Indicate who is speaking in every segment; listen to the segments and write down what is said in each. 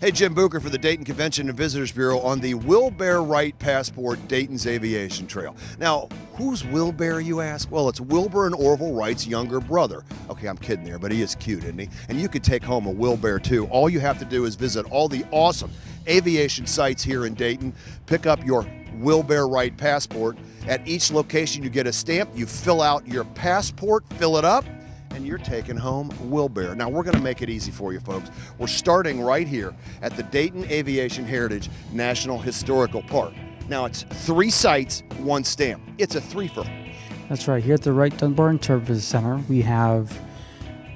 Speaker 1: Hey, Jim Bucher for the Dayton Convention Visitors Bureau on the Wilbur Wright Passport Dayton's Aviation Trail. Now, who's Wilbur, you ask? Well, it's Wilbur and Orville Wright's younger brother. Okay, I'm kidding there, but he is cute, isn't he? And you could take home a Wilbur too. All you have to do is visit all the awesome aviation sites here in Dayton, pick up your Wilbur Wright passport. At each location, you get a stamp, you fill out your passport, fill it up, and you're taking home Wilbear. Now, we're going to make it easy for you, folks. We're starting right here at the Dayton Aviation Heritage National Historical Park. Now, it's 3 sites, 1 stamp. It's a threefer.
Speaker 2: That's right. Here at the Wright-Dunbar Interpretive Center, we have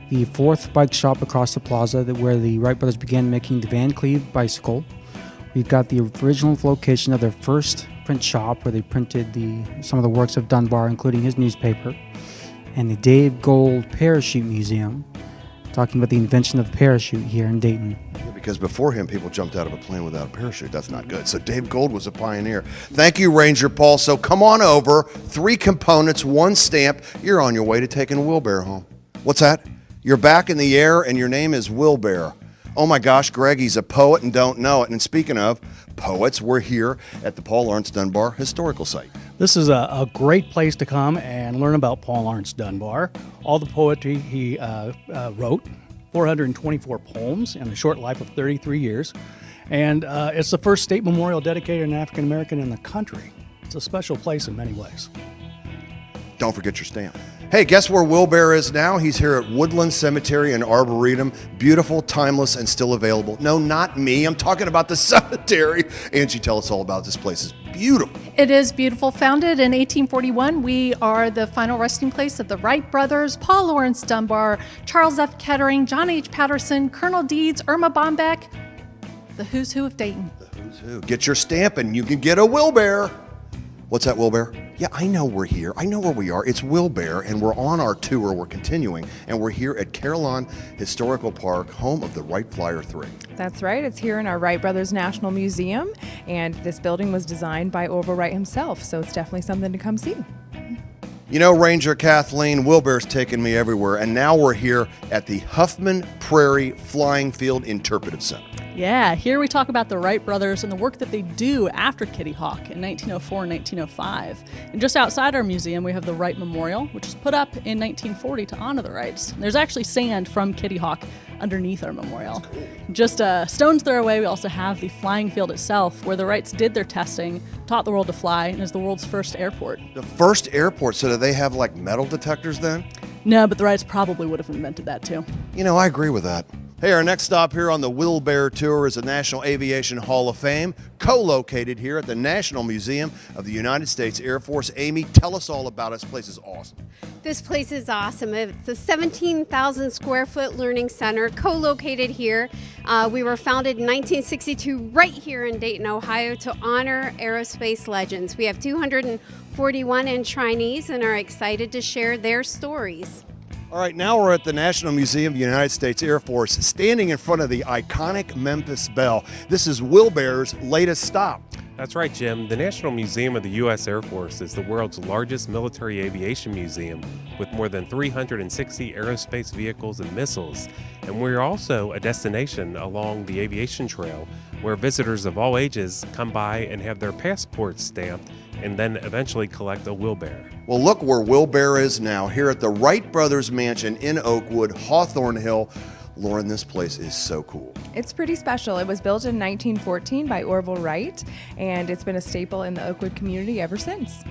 Speaker 2: the 4th bike shop across the plaza where the Wright brothers began making the Van Cleve bicycle. We've got the original location of their first print shop where they printed some of the works of Dunbar, including his newspaper. And the Dave Gold Parachute Museum, talking about the invention of the parachute here in Dayton.
Speaker 1: Yeah, because before him, people jumped out of a plane without a parachute. That's not good. So Dave Gold was a pioneer. Thank you, Ranger Paul. So come on over. 3 components, 1 stamp. You're on your way to taking Wilbur home. What's that? You're back in the air and your name is Wilbur. Oh my gosh, Greg, he's a poet and don't know it. And speaking of poets, we're here at the Paul Laurence Dunbar Historical Site.
Speaker 3: This is a great place to come and learn about Paul Laurence Dunbar. All the poetry he wrote, 424 poems in a short life of 33 years. And it's the first state memorial dedicated to an African American in the country. It's a special place in many ways.
Speaker 1: Don't forget your stamp. Hey, guess where Wilbur is now? He's here at Woodland Cemetery and Arboretum. Beautiful, timeless, and still available. No, not me. I'm talking about the cemetery. Angie, tell us all about this place. It's beautiful.
Speaker 4: It is beautiful. Founded in 1841, we are the final resting place of the Wright brothers, Paul Laurence Dunbar, Charles F. Kettering, John H. Patterson, Colonel Deeds, Irma Bombeck, the who's who of Dayton.
Speaker 1: The who's who. Get your stamp and you can get a Wilbur. What's that, Wilbur? Yeah, I know we're here. I know where we are. It's Wilbur, and we're on our tour. We're continuing, and we're here at Carillon Historical Park, home of the Wright Flyer 3.
Speaker 5: That's right. It's here in our Wright Brothers National Museum, and this building was designed by Orville Wright himself, so it's definitely something to come see.
Speaker 1: You know, Ranger Kathleen, Wilbur's taken me everywhere, and now we're here at the Huffman Prairie Flying Field Interpretive Center.
Speaker 6: Yeah, here we talk about the Wright brothers and the work that they do after Kitty Hawk in 1904 and 1905. And just outside our museum, we have the Wright Memorial, which was put up in 1940 to honor the Wrights. And there's actually sand from Kitty Hawk underneath our memorial. Cool. Just a stone's throw away, we also have the flying field itself, where the Wrights did their testing, taught the world to fly, and is the world's first airport.
Speaker 1: The first airport, so do they have like metal detectors then?
Speaker 6: No, but the Wrights probably would have invented that too.
Speaker 1: You know, I agree with that. Hey, our next stop here on the Wilbear Tour is the National Aviation Hall of Fame, co-located here at the National Museum of the United States Air Force. Amy, tell us all about it. This place is awesome.
Speaker 7: This place is awesome. It's a 17,000 square foot learning center co-located here. We were founded in 1962 right here in Dayton, Ohio to honor aerospace legends. We have 241 enshrinees and are excited to share their stories.
Speaker 1: All right, now we're at the National Museum of the United States Air Force, standing in front of the iconic Memphis Belle. This is Wilbur's latest stop.
Speaker 8: That's right, Jim. The National Museum of the U.S. Air Force is the world's largest military aviation museum with more than 360 aerospace vehicles and missiles. And we're also a destination along the aviation trail where visitors of all ages come by and have their passports stamped and then eventually collect a Wilbur.
Speaker 1: Well, look where Wilbur is now, here at the Wright Brothers Mansion in Oakwood, Hawthorne Hill. Lauren, this place is so cool.
Speaker 5: It's pretty special. It was built in 1914 by Orville Wright, and it's been a staple in the Oakwood community ever since.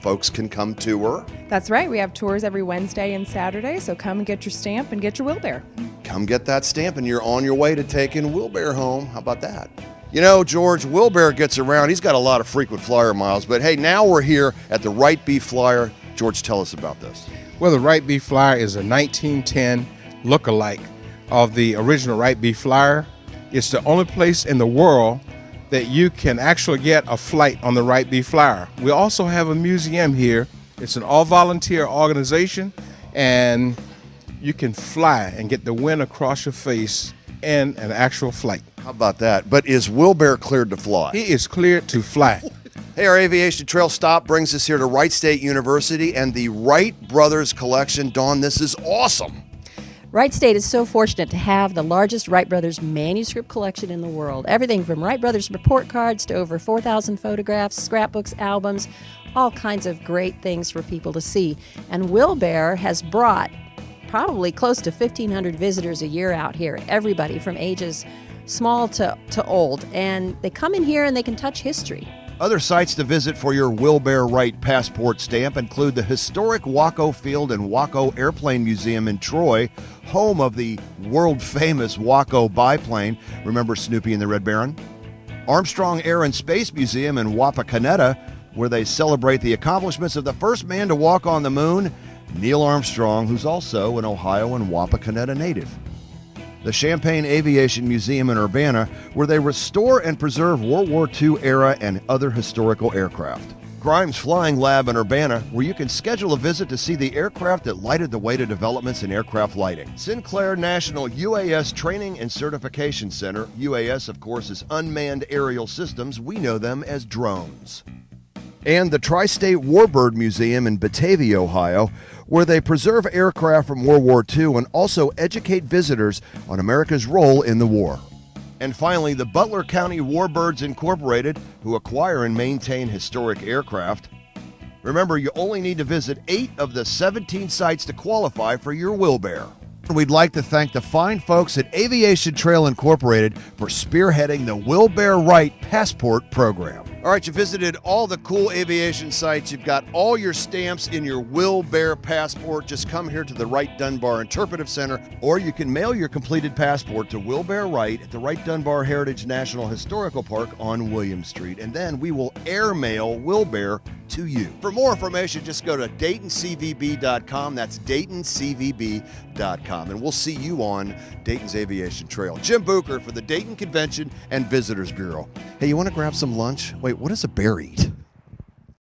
Speaker 1: Folks can come tour.
Speaker 5: That's right. We have tours every Wednesday and Saturday, so come and get your stamp and get your Wilbur.
Speaker 1: Come get that stamp and you're on your way to taking Wilbur home. How about that? You know, George, Wilbur gets around. He's got a lot of frequent flyer miles, but hey, now we're here at the Wright B Flyer. George, tell us about this.
Speaker 9: Well, the Wright B Flyer is a 1910 look-alike of the original Wright B Flyer. It's the only place in the world that you can actually get a flight on the Wright B Flyer. We also have a museum here. It's an all-volunteer organization, and you can fly and get the wind across your face in an actual flight.
Speaker 1: How about that? But is Wilbur cleared to fly?
Speaker 9: He is cleared to fly.
Speaker 1: Hey, our aviation trail stop brings us here to Wright State University and the Wright Brothers Collection. Dawn, this is awesome.
Speaker 10: Wright State is so fortunate to have the largest Wright Brothers manuscript collection in the world. Everything from Wright Brothers report cards to over 4,000 photographs, scrapbooks, albums, all kinds of great things for people to see. And Wilbear has brought probably close to 1,500 visitors a year out here, everybody from ages small to old. And they come in here and they can touch history.
Speaker 1: Other sites to visit for your Wilbear Wright passport stamp include the historic WACO Field and WACO Airplane Museum in Troy, home of the world-famous WACO biplane. Remember Snoopy and the Red Baron? Armstrong Air and Space Museum in Wapakoneta, where they celebrate the accomplishments of the first man to walk on the moon, Neil Armstrong, who's also an Ohio and Wapakoneta native. The Champaign Aviation Museum in Urbana, where they restore and preserve World War II era and other historical aircraft. Grimes Flying Lab in Urbana, where you can schedule a visit to see the aircraft that lighted the way to developments in aircraft lighting. Sinclair National UAS Training and Certification Center. UAS, of course, is unmanned aerial systems. We know them as drones. And the Tri-State Warbird Museum in Batavia, Ohio, where they preserve aircraft from World War II and also educate visitors on America's role in the war. And finally, the Butler County Warbirds Incorporated, who acquire and maintain historic aircraft. Remember, you only need to visit 8 of the 17 sites to qualify for your Wilbear. We'd like to thank the fine folks at Aviation Trail Incorporated for spearheading the Wilbear Wright Passport Program. All right, you visited all the cool aviation sites. You've got all your stamps in your Wilbear passport. Just come here to the Wright-Dunbar Interpretive Center, or you can mail your completed passport to Wilbear Wright at the Wright-Dunbar Heritage National Historical Park on William Street, and then we will airmail Wilbear to you. For more information, just go to DaytonCVB.com. That's DaytonCVB.com, and we'll see you on Dayton's Aviation Trail. Jim Bucher for the Dayton Convention and Visitors Bureau. Hey, you want to grab some lunch? Wait, what does a bear eat?